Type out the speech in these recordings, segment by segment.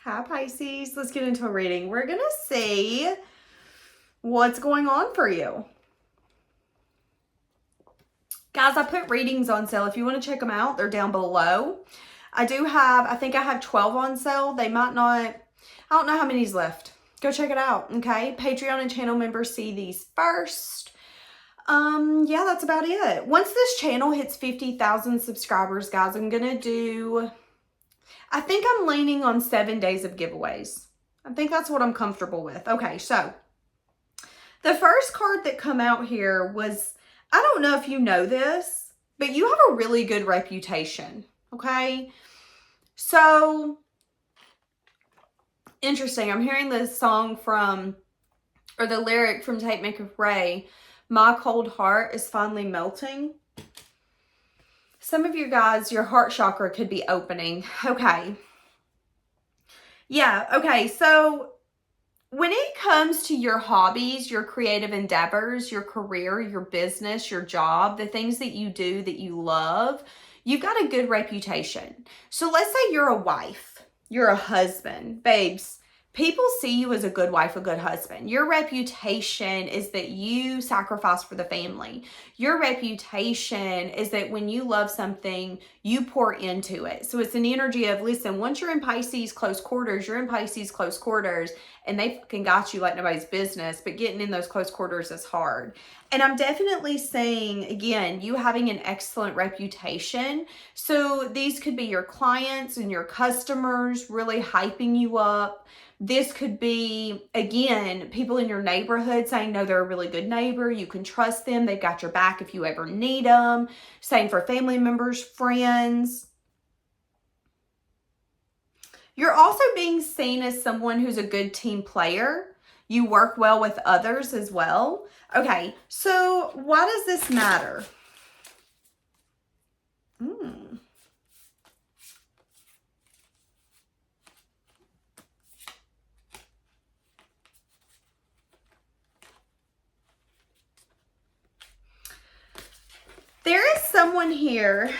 Hi Pisces, let's get into a reading. We're going to see what's going on for you. Guys, I put readings on sale. If you want to check them out, they're down below. I think I have 12 on sale. They might not, I don't know how many's left. Go check it out, okay? Patreon and channel members see these first. Yeah, that's about it. Once this channel hits 50,000 subscribers, guys, I think I'm leaning on 7 days of giveaways. I think that's what I'm comfortable with. Okay, so the first card that come out here was, I don't know if you know this, but you have a really good reputation, okay? So, interesting. I'm hearing this song or the lyric from Tape Maker Ray, "My cold heart is finally melting." Some of you guys, your heart chakra could be opening. Okay. Yeah, okay. So when it comes to your hobbies, your creative endeavors, your career, your business, your job, the things that you do that you love, you've got a good reputation. So let's say you're a wife, you're a husband, babes. People see you as a good wife, a good husband. Your reputation is that you sacrifice for the family. Your reputation is that when you love something, you pour into it. So it's an energy of, listen, once you're in Pisces close quarters, you're in Pisces close quarters, and they fucking got you like nobody's business, but getting in those close quarters is hard. And I'm definitely saying, again, you having an excellent reputation. So these could be your clients and your customers really hyping you up. This could be, again, people in your neighborhood saying, no, they're a really good neighbor. You can trust them. They've got your back if you ever need them. Same for family members, friends. You're also being seen as someone who's a good team player. You work well with others as well. Okay, so why does this matter? There is someone here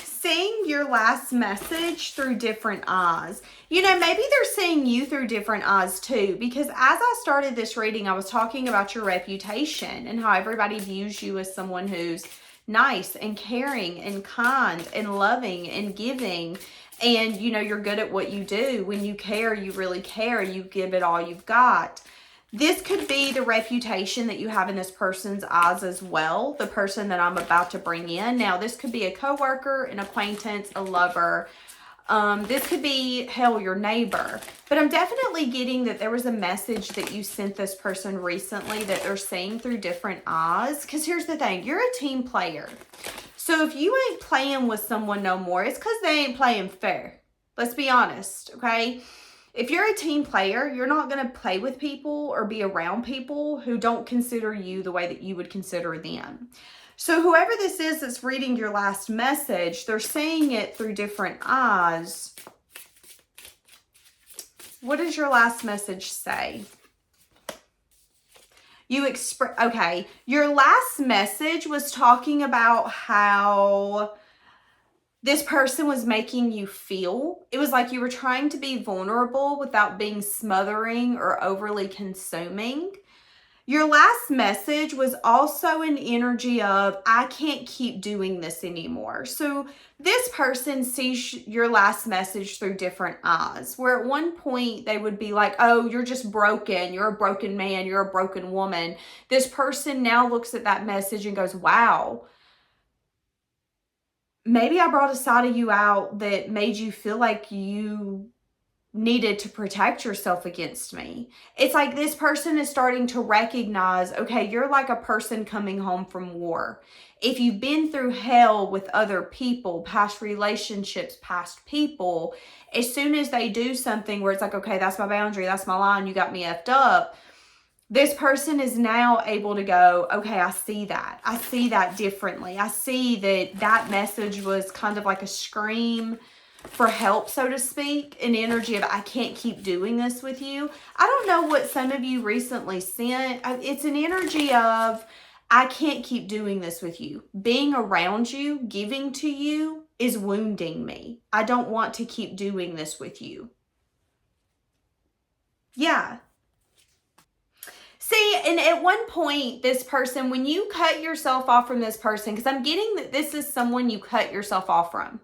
seeing your last message through different eyes. You know, maybe they're seeing you through different eyes too, because as I started this reading, I was talking about your reputation and how everybody views you as someone who's nice and caring and kind and loving and giving. And, you know, you're good at what you do. When you care, you really care. You give it all you've got. This could be the reputation that you have in this person's eyes as well, the person that I'm about to bring in. Now, this could be a coworker, an acquaintance, a lover. This could be, hell, your neighbor. But I'm definitely getting that there was a message that you sent this person recently that they're seeing through different eyes. Because here's the thing, you're a team player. So if you ain't playing with someone no more, it's because they ain't playing fair. Let's be honest, okay? If you're a team player, you're not going to play with people or be around people who don't consider you the way that you would consider them. So whoever this is that's reading your last message, they're seeing it through different eyes. What does your last message say? Okay, your last message was talking about how this person was making you feel. It was like you were trying to be vulnerable without being smothering or overly consuming. Your last message was also an energy of, I can't keep doing this anymore. So this person sees your last message through different eyes, where at one point they would be like, oh, you're just broken. You're a broken man. You're a broken woman. This person now looks at that message and goes, wow, maybe I brought a side of you out that made you feel like you needed to protect yourself against me. It's like this person is starting to recognize, okay, you're like a person coming home from war. If you've been through hell with other people, past relationships, past people, as soon as they do something where it's like, okay, that's my boundary, that's my line, you got me effed up, this person is now able to go, okay, I see that. I see that differently. I see that that message was kind of like a scream for help, so to speak, an energy of, I can't keep doing this with you. I don't know what some of you recently sent. It's an energy of, I can't keep doing this with you. Being around you, giving to you is wounding me. I don't want to keep doing this with you. Yeah. See, and at one point, this person, when you cut yourself off from this person, because I'm getting that this is someone you cut yourself off from.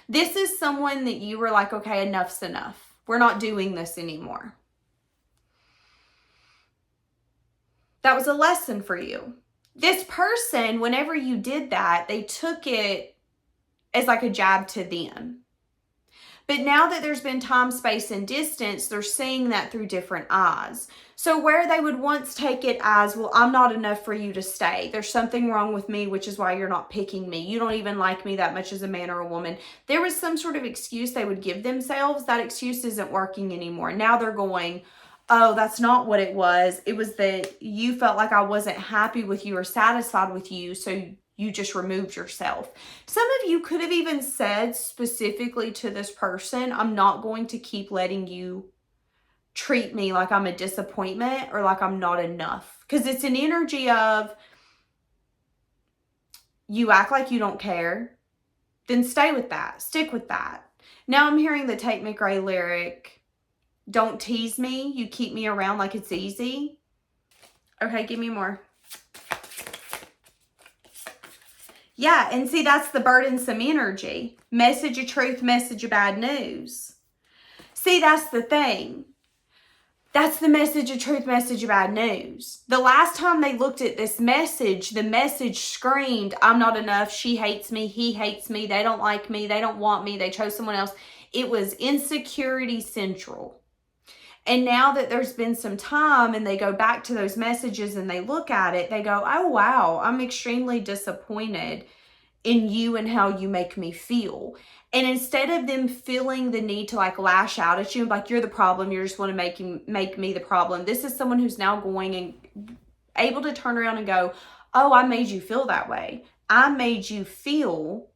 This is someone that you were like, okay, enough's enough. We're not doing this anymore. That was a lesson for you. This person, whenever you did that, they took it as like a jab to them. But now that there's been time, space, and distance, they're seeing that through different eyes. So where they would once take it as, well, I'm not enough for you to stay. There's something wrong with me, which is why you're not picking me. You don't even like me that much as a man or a woman. There was some sort of excuse they would give themselves. That excuse isn't working anymore. Now they're going, oh, that's not what it was. It was that you felt like I wasn't happy with you or satisfied with you, so you just removed yourself. Some of you could have even said specifically to this person, I'm not going to keep letting you treat me like I'm a disappointment or like I'm not enough. Because it's an energy of, you act like you don't care, then stay with that. Stick with that. Now I'm hearing the Tate McRae lyric, don't tease me, you keep me around like it's easy. Okay, give me more. Yeah, and see, that's the burdensome energy. Message of truth, message of bad news. See, that's the thing. That's the message of truth, message of bad news. The last time they looked at this message, the message screamed, I'm not enough, she hates me, he hates me, they don't like me, they don't want me, they chose someone else. It was insecurity central. And now that there's been some time and they go back to those messages and they look at it, they go, oh, wow, I'm extremely disappointed in you and how you make me feel. And instead of them feeling the need to like lash out at you and like, you're the problem, you just want to make me the problem. This is someone who's now going and able to turn around and go, oh, I made you feel that way. I made you feel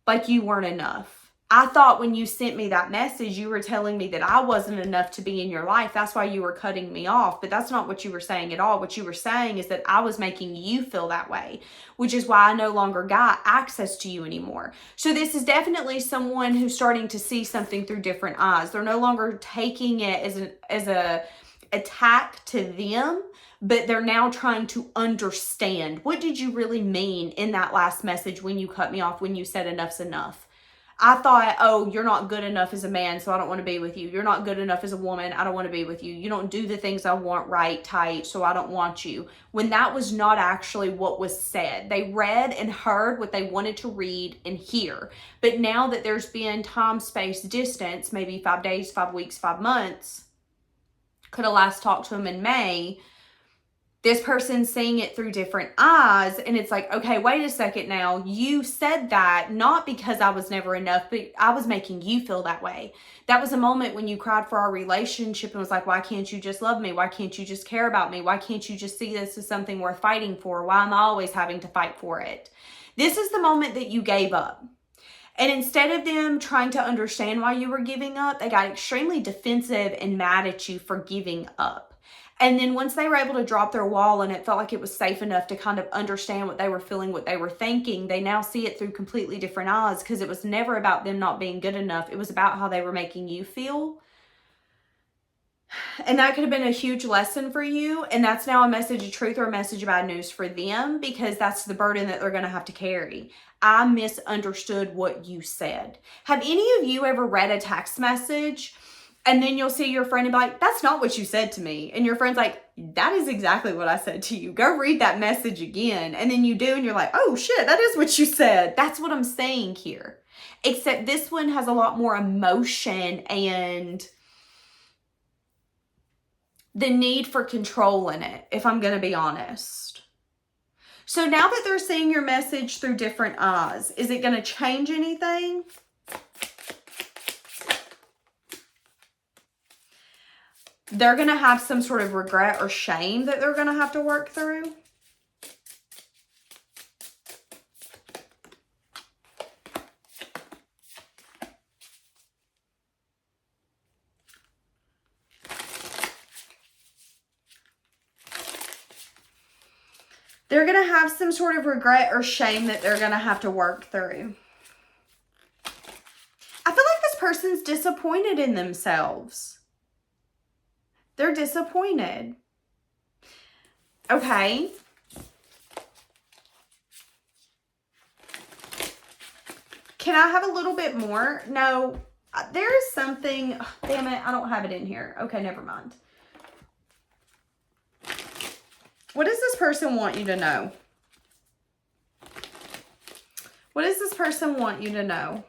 like you weren't enough. I thought when you sent me that message, you were telling me that I wasn't enough to be in your life. That's why you were cutting me off. But that's not what you were saying at all. What you were saying is that I was making you feel that way, which is why I no longer got access to you anymore. So this is definitely someone who's starting to see something through different eyes. They're no longer taking it as a attack to them, but they're now trying to understand, what did you really mean in that last message when you cut me off, when you said enough's enough? I thought, oh, you're not good enough as a man, so I don't want to be with you. You're not good enough as a woman. I don't want to be with you. You don't do the things I want right, tight, so I don't want you. When that was not actually what was said. They read and heard what they wanted to read and hear. But now that there's been time, space, distance, maybe 5 days, 5 weeks, 5 months, could have last talked to them in May, this person's seeing it through different eyes, and it's like, okay, wait a second now. You said that not because I was never enough, but I was making you feel that way. That was a moment when you cried for our relationship and was like, why can't you just love me? Why can't you just care about me? Why can't you just see this as something worth fighting for? Why am I always having to fight for it? This is the moment that you gave up. And instead of them trying to understand why you were giving up, they got extremely defensive and mad at you for giving up. And then once they were able to drop their wall and it felt like it was safe enough to kind of understand what they were feeling, what they were thinking, they now see it through completely different eyes, because it was never about them not being good enough. It was about how they were making you feel. And that could have been a huge lesson for you. And that's now a message of truth or a message of bad news for them, because that's the burden that they're going to have to carry. I misunderstood what you said. Have any of you ever read a text message and then you'll see your friend and be like, that's not what you said to me. And your friend's like, that is exactly what I said to you. Go read that message again. And then you do, and you're like, oh shit, that is what you said. That's what I'm saying here. Except this one has a lot more emotion and the need for control in it, if I'm going to be honest. So now that they're seeing your message through different eyes, is it going to change anything? They're going to have some sort of regret or shame that they're going to have to work through. They're going to have some sort of regret or shame that they're going to have to work through. this person's disappointed in themselves. They're disappointed. Okay. Can I have a little bit more? No, there is something. Oh, damn it, I don't have it in here. Okay, never mind. What does this person want you to know? What does this person want you to know?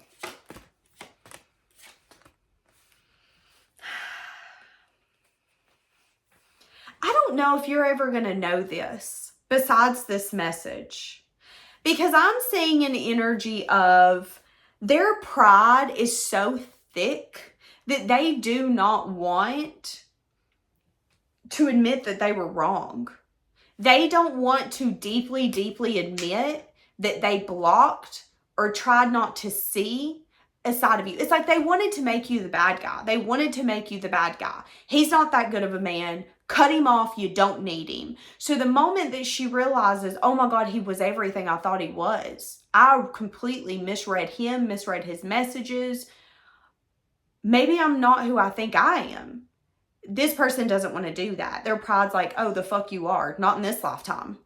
I don't know if you're ever going to know this besides this message, because I'm seeing an energy of their pride is so thick that they do not want to admit that they were wrong. They don't want to deeply, deeply admit that they blocked or tried not to see a side of you. It's like they wanted to make you the bad guy. They wanted to make you the bad guy. He's not that good of a man. Cut him off. You don't need him. So the moment that she realizes, oh my God, he was everything I thought he was. I completely misread him, misread his messages. Maybe I'm not who I think I am. This person doesn't want to do that. Their pride's like, oh, the fuck you are. Not in this lifetime.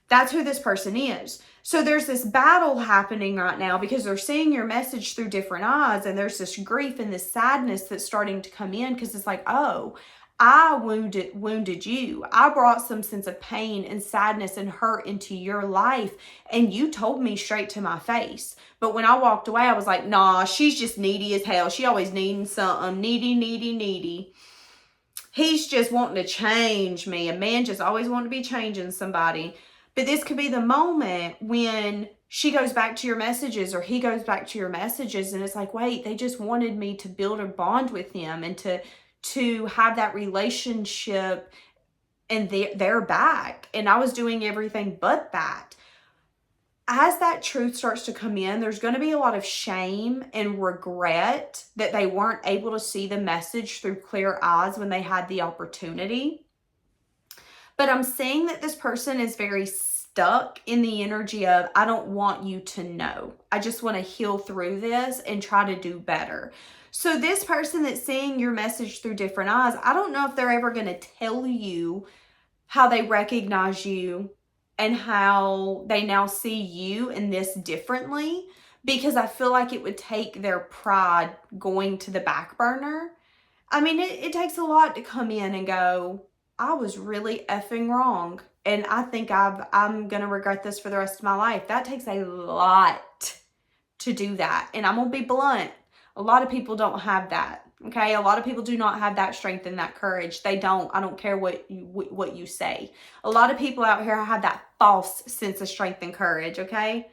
That's who this person is. So there's this battle happening right now because they're seeing your message through different eyes, and there's this grief and this sadness that's starting to come in because it's like, oh, I wounded you. I brought some sense of pain and sadness and hurt into your life, and you told me straight to my face. But when I walked away, I was like, nah, she's just needy as hell. She always needing something. Needy, needy, needy. He's just wanting to change me. A man just always wanting to be changing somebody. But this could be the moment when she goes back to your messages or he goes back to your messages, and it's like, wait, they just wanted me to build a bond with him and to have that relationship, and they're back. And I was doing everything but that. As that truth starts to come in, there's going to be a lot of shame and regret that they weren't able to see the message through clear eyes when they had the opportunity. But I'm seeing that this person is very stuck in the energy of, I don't want you to know. I just want to heal through this and try to do better. So this person that's seeing your message through different eyes, I don't know if they're ever going to tell you how they recognize you and how they now see you in this differently, because I feel like it would take their pride going to the back burner. I mean, it takes a lot to come in and go, I was really effing wrong, and I think I'm going to regret this for the rest of my life. That takes a lot to do that. And I'm going to be blunt. A lot of people don't have that. Okay, a lot of people do not have that strength and that courage. They don't. I don't care what you say. A lot of people out here have that false sense of strength and courage, okay?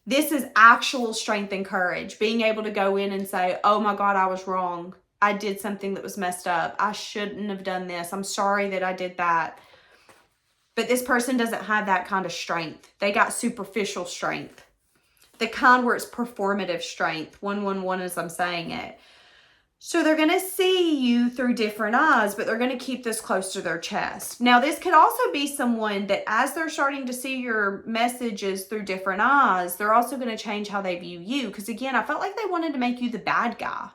This is actual strength and courage. Being able to go in and say, oh my God, I was wrong. I did something that was messed up. I shouldn't have done this. I'm sorry that I did that. But this person doesn't have that kind of strength. They got superficial strength. The kind where it's performative strength. 111 as I'm saying it. So they're going to see you through different eyes, but they're going to keep this close to their chest. Now, this could also be someone that as they're starting to see your messages through different eyes, they're also going to change how they view you. Because again, I felt like they wanted to make you the bad guy.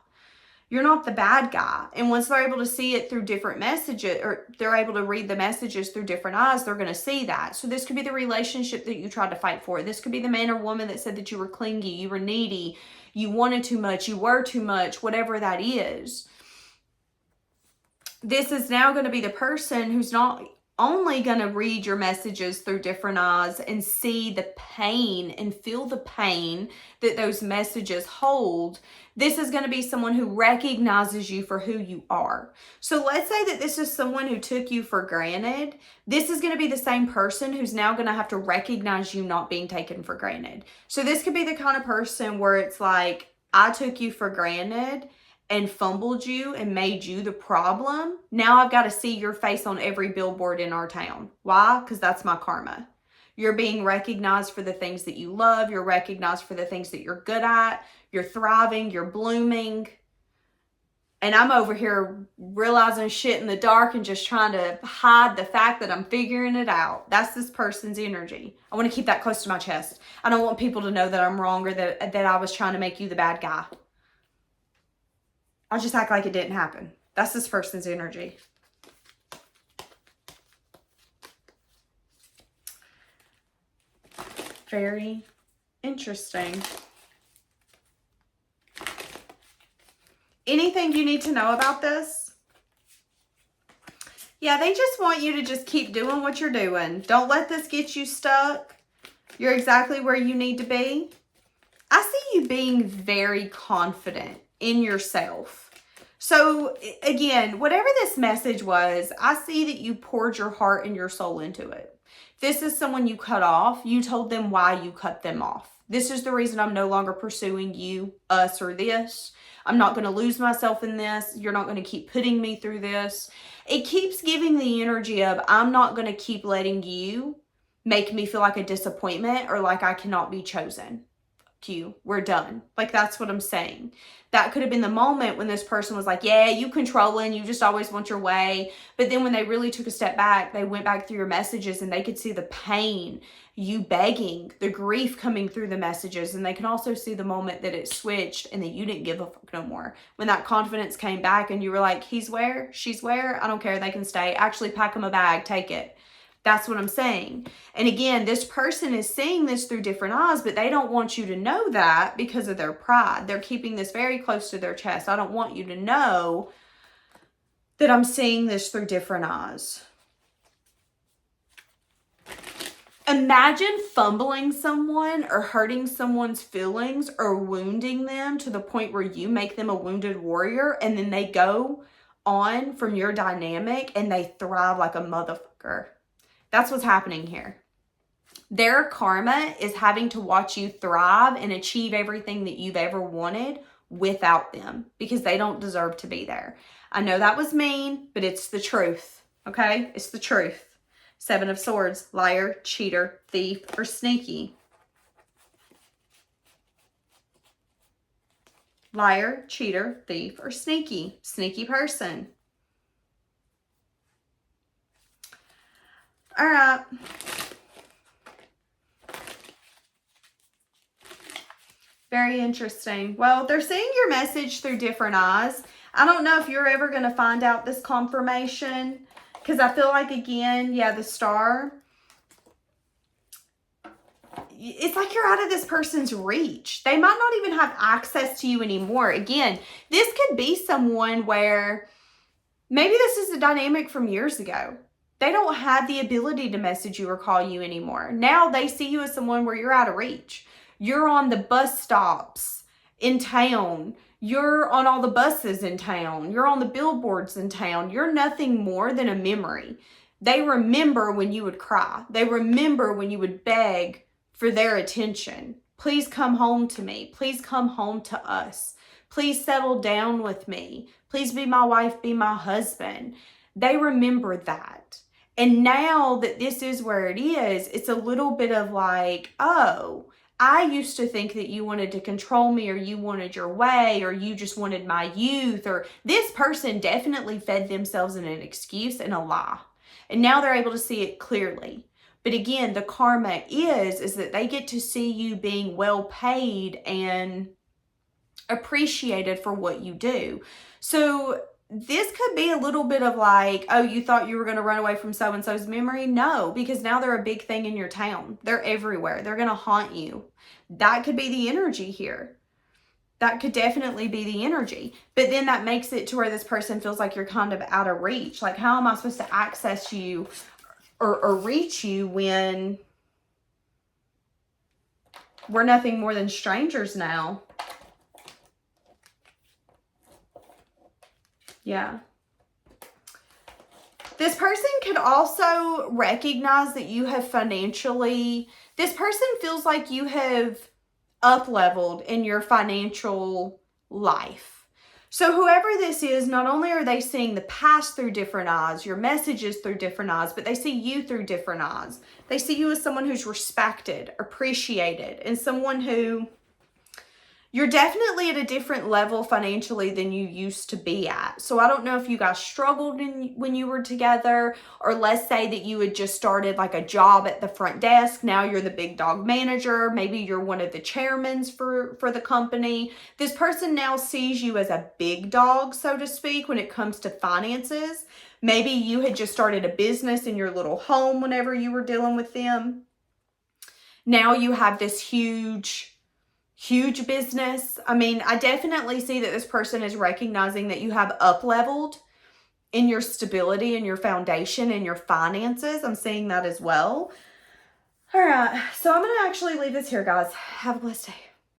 You're not the bad guy. And once they're able to see it through different messages, or they're able to read the messages through different eyes, they're going to see that. So this could be the relationship that you tried to fight for. This could be the man or woman that said that you were clingy, you were needy, you wanted too much, you were too much, whatever that is. This is now going to be the person who's not only going to read your messages through different eyes and see the pain and feel the pain that those messages hold. This is going to be someone who recognizes you for who you are. So let's say that this is someone who took you for granted. This is going to be the same person who's now going to have to recognize you not being taken for granted. So this could be the kind of person where it's like, I took you for granted and fumbled you and made you the problem. Now I've got to see your face on every billboard in our town. Why? Because that's my karma. You're being recognized for the things that you love. You're recognized for the things that you're good at. You're thriving. You're blooming. And I'm over here realizing shit in the dark and just trying to hide the fact that I'm figuring it out. That's this person's energy. I want to keep that close to my chest. I don't want people to know that I'm wrong or that I was trying to make you the bad guy. I'll just act like it didn't happen. That's this person's energy. Very interesting. Anything you need to know about this? Yeah, they just want you to just keep doing what you're doing. Don't let this get you stuck. You're exactly where you need to be. I see you being very confident in yourself. So again, whatever this message was, I see that you poured your heart and your soul into it. This is someone you cut off. You told them why you cut them off. This is the reason I'm no longer pursuing you, us, or this. I'm not going to lose myself in this. You're not going to keep putting me through this. It keeps giving the energy of, I'm not going to keep letting you make me feel like a disappointment or like I cannot be chosen. You, we're done. Like, that's what I'm saying. That could have been the moment when this person was like, yeah, you controlling, you just always want your way. But then when they really took a step back, they went back through your messages and they could see the pain, you begging, the grief coming through the messages. And they can also see the moment that it switched and that you didn't give a fuck no more. When that confidence came back and you were like, he's where, she's where, I don't care, they can stay. Actually, pack them a bag, take it. That's what I'm saying. And again, this person is seeing this through different eyes, but they don't want you to know that because of their pride. They're keeping this very close to their chest. I don't want you to know that I'm seeing this through different eyes. Imagine fumbling someone or hurting someone's feelings or wounding them to the point where you make them a wounded warrior and then they go on from your dynamic and they thrive like a motherfucker. That's what's happening here. Their karma is having to watch you thrive and achieve everything that you've ever wanted without them because they don't deserve to be there. I know that was mean, but it's the truth, okay? It's the truth. 7 of Swords, liar, cheater, thief, or sneaky. Liar, cheater, thief, or sneaky. Sneaky person. All right. Very interesting. Well, they're seeing your message through different eyes. I don't know if you're ever going to find out this confirmation because I feel like, again, yeah, the star. It's like you're out of this person's reach. They might not even have access to you anymore. Again, this could be someone where maybe this is a dynamic from years ago. They don't have the ability to message you or call you anymore. Now they see you as someone where you're out of reach. You're on the bus stops in town. You're on all the buses in town. You're on the billboards in town. You're nothing more than a memory. They remember when you would cry. They remember when you would beg for their attention. Please come home to me. Please come home to us. Please settle down with me. Please be my wife, be my husband. They remember that. And now that this is where it is, it's a little bit of like, oh, I used to think that you wanted to control me or you wanted your way or you just wanted my youth, or this person definitely fed themselves in an excuse and a lie. And now they're able to see it clearly. But again, the karma is that they get to see you being well paid and appreciated for what you do. So this could be a little bit of like, oh, you thought you were going to run away from so-and-so's memory? No, because now they're a big thing in your town. They're everywhere. They're going to haunt you. That could be the energy here. That could definitely be the energy. But then that makes it to where this person feels like you're kind of out of reach. Like, how am I supposed to access you or reach you when we're nothing more than strangers now? Yeah. This person could also recognize that you have financially, this person feels like you have up-leveled in your financial life. So whoever this is, not only are they seeing the past through different eyes, your messages through different eyes, but they see you through different eyes. They see you as someone who's respected, appreciated, and someone who, You're definitely at a different level financially than you used to be at. So I don't know if you guys struggled when you were together, or let's say that you had just started like a job at the front desk. Now you're the big dog manager. Maybe you're one of the chairmans for the company. This person now sees you as a big dog, so to speak, when it comes to finances. Maybe you had just started a business in your little home whenever you were dealing with them. Now you have this huge business. I mean, I definitely see that this person is recognizing that you have up-leveled in your stability and your foundation and your finances. I'm seeing that as well. All right, so I'm going to actually leave this here, guys. Have a blessed day.